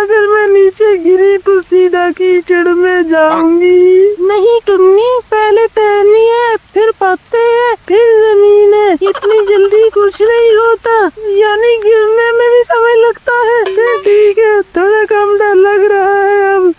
अगर मैं नीचे गिरी तो सीधा कीचड़ में जाऊंगी। नहीं टुन्नी, पहले टहनी है, फिर पत्ते है, फिर जमीन है। इतनी जल्दी कुछ नहीं होता, यानी गिरने में भी समय लगता है। फिर ठीक है, थोड़ा कम डर लग रहा है अब।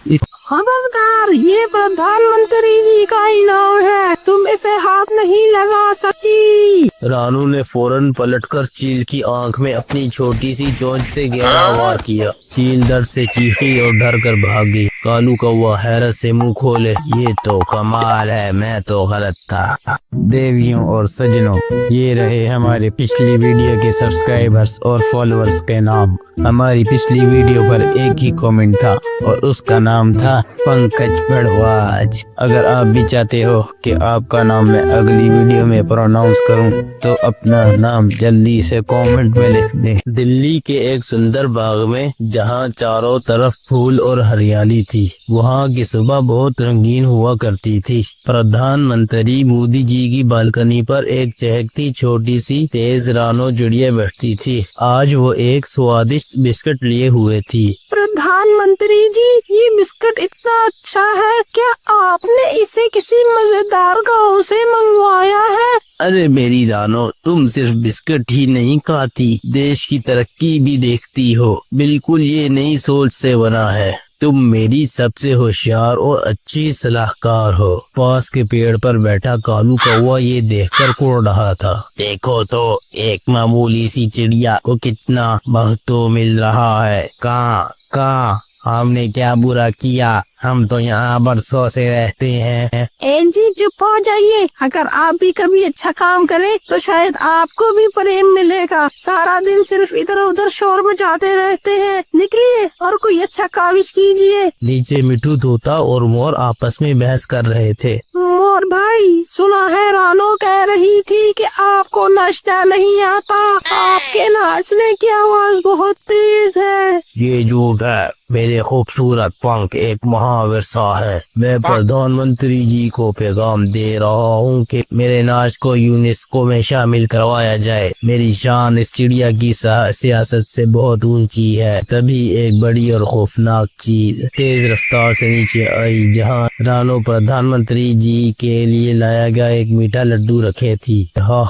खबरदार, ये प्रधानमंत्री जी का इनाम है, तुम इसे हाथ नहीं लगा सकती। रानू ने फौरन पलटकर चील की आंख में अपनी छोटी सी चोंच से गहरा वार किया। चील दर्द से चीखी और डर कर भागी। कालू कौवा हैरत से मुंह खोले, ये तो कमाल है, मैं तो गलत था। देवियों और सजनों, ये रहे हमारे पिछली वीडियो के सब्सक्राइबर्स और फॉलोअर्स के नाम। हमारी पिछली वीडियो पर एक ही कमेंट था और उसका नाम था पंकज भड़वाज। अगर आप भी चाहते हो कि आपका नाम मैं अगली वीडियो में प्रोनाउंस करूं, तो अपना नाम जल्दी से कमेंट में लिख दें। दिल्ली के एक सुंदर बाग में जहां चारों तरफ फूल और हरियाली थी, वहां की सुबह बहुत रंगीन हुआ करती थी। प्रधानमंत्री मोदी जी की बालकनी पर एक चहकती छोटी सी तेज रानो चिड़िया बैठती थी। आज वो एक स्वादिष्ट बिस्किट लिए हुए थी। प्रधानमंत्री जी, ये बिस्किट इतना अच्छा है, क्या आपने इसे किसी मजेदार गांव से मंगवाया है? अरे मेरी रानो, तुम सिर्फ बिस्किट ही नहीं खाती, देश की तरक्की भी देखती हो। बिल्कुल ये नई सोच से बना है। तुम मेरी सबसे होशियार और अच्छी सलाहकार हो। पास के पेड़ पर बैठा कालू कौवा ये देखकर कुड़ रहा था। देखो तो, एक मामूली सी चिड़िया को कितना महत्व मिल रहा है। कहाँ हमने क्या बुरा किया? हम तो यहाँ बरसों से रहते हैं। जी चुप हो जाइए। अगर आप भी कभी अच्छा काम करें तो शायद आपको भी प्रेम मिलेगा। सारा दिन सिर्फ इधर उधर शोर मचाते रहते हैं। निकलिए और कोई अच्छा काविश कीजिए। नीचे मिठू तोता और मोर आपस में बहस कर रहे थे। मोर भाई, सुना है रानो कह रही थी कि आपको नाचना नहीं आता। आपके नाचने की आवाज बहुत तेज है। ये झूठ है, मेरे खूबसूरत पंख एक महाविरसा है। मैं प्रधानमंत्री जी को पैगाम दे रहा हूँ कि मेरे नाच को यूनेस्को में शामिल करवाया जाए। मेरी शान इस चिड़िया की सियासत से बहुत ऊंची है। तभी एक बड़ी और खौफनाक चील तेज रफ्तार से नीचे आई, जहाँ रानो प्रधानमंत्री जी के लिए लाया गया एक मीठा लड्डू रखे थी। हाँ,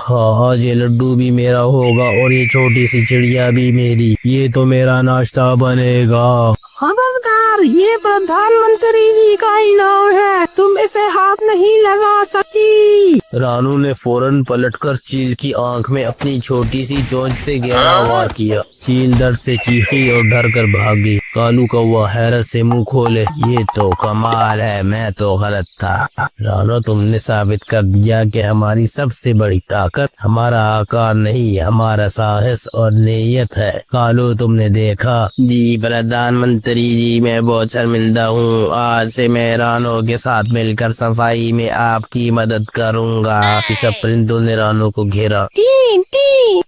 आज ये लड्डू भी मेरा होगा और ये छोटी सी चिड़िया भी मेरी। ये तो मेरा नाश्ता बनेगा। खबरदार, ये प्रधानमंत्री जी का इनाम है, तुम इसे हाथ नहीं लगा सकती। रानू ने फौरन पलटकर चील की आंख में अपनी छोटी सी चोंच से गहरा वार किया। चील दर्द से चीखी और डर कर भागी। कालू कौवा हैरत से मुंह खोले, ये तो कमाल है, मैं तो गलत था। रानो, तुमने साबित कर दिया कि हमारी सबसे बड़ी ताकत हमारा आकार नहीं, हमारा साहस और नीयत है। कालू, तुमने देखा? जी प्रधानमंत्री जी, मैं बहुत शर्मिंदा हूँ। आज से मैं रानो के साथ मिलकर सफाई में आपकी मदद करूँगा। सब परिंदों ने रानो को घेरा। टी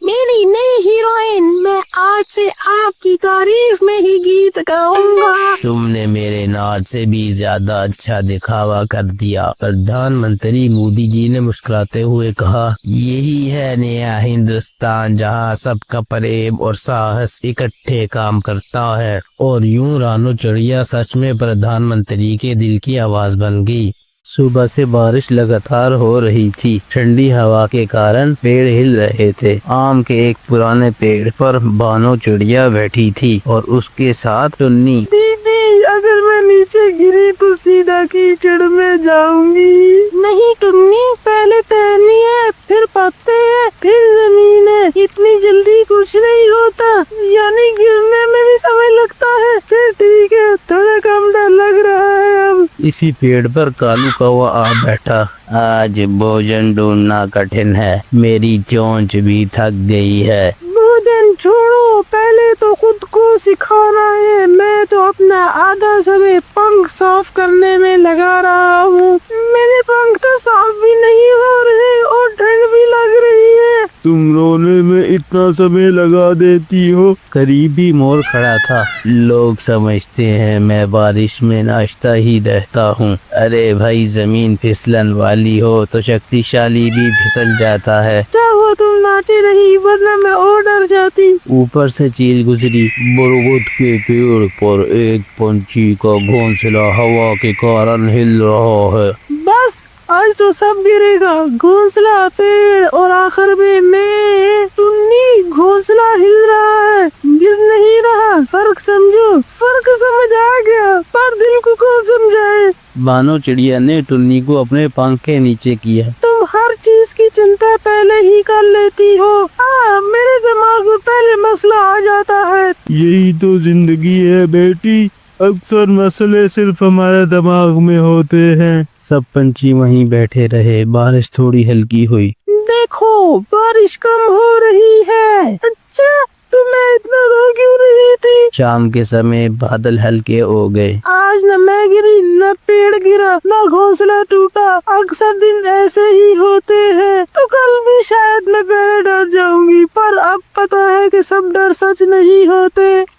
मेरी नई हीरोइन, मैं आज से आपकी तारीफ में ही गीत गाऊंगा। तुमने मेरे नाच से भी ज्यादा अच्छा दिखावा कर दिया। प्रधानमंत्री मोदी जी ने मुस्कुराते हुए कहा, यही है नया हिंदुस्तान, जहाँ सबका प्रेम और साहस इकट्ठे काम करता है। और यूं रानो चिड़िया सच में प्रधानमंत्री के दिल की आवाज बन गई। सुबह से बारिश लगातार हो रही थी। ठंडी हवा के कारण पेड़ हिल रहे थे। आम के एक पुराने पेड़ पर बानो चिड़िया बैठी थी और उसके साथ टुन्नी। दीदी, अगर मैं नीचे गिरी तो सीधा कीचड़ में जाऊंगी। नहीं टुन्नी, पहले टहनी है, फिर पत्ते है, फिर जमीन है। इतनी जल्दी कुछ नहीं होता, यानी गिरने में भी समय लगता है। फिर ठीक है, थोड़ा कम डर लग रहा है अब। इसी पेड़ पर कालू कौवा आ बैठा। आज भोजन ढूंढना कठिन है, मेरी चोंच भी थक गई है। भोजन छोड़ो, पहले तो खुद को सिखाना है। मैं तो अपना आधा समय पंख साफ करने में लगा रहा हूँ। मेरे पंख तो साफ भी नहीं हो रहे और ठंड भी लग रही है। तुम रोने में इतना समय लगा देती हो। करीबी मोर खड़ा था। लोग समझते हैं मैं बारिश में नाचता ही रहता हूँ। अरे भाई, जमीन फिसलन वाली हो तो शक्तिशाली भी फिसल जाता है। चाहो तुम नाचे नहीं, वरना मैं और डर जाती। ऊपर से चील गुजरी। बरगद के पेड़ पर एक पंछी का घोंसला हवा के कारण हिल रहा है। बस आज तो सब गिरेगा, घोंसला, पेड़ और आखिर में मैं। टुन्नी, घोंसला हिल रहा है, गिर नहीं रहा। फर्क समझो। फर्क समझ आ गया, पर दिल को कौन समझाए। बानो चिड़िया ने टुन्नी को अपने पंख के नीचे किया। तुम हर चीज की चिंता पहले ही कर लेती हो। मेरे दिमाग में पहले मसला आ जाता है। यही तो जिंदगी है बेटी, अक्सर मसले सिर्फ हमारे दिमाग में होते हैं। सब पंछी वहीं बैठे रहे। बारिश थोड़ी हल्की हुई। देखो, बारिश कम हो रही है। अच्छा, तुम्हें इतना रो क्यों रही थी? शाम के समय बादल हल्के हो गए। आज न मैं गिरी, न पेड़ गिरा, न घोंसला टूटा। अक्सर दिन ऐसे ही होते हैं। तो कल भी शायद मैं पहले डर जाऊंगी, पर अब पता है कि सब डर सच नहीं होते।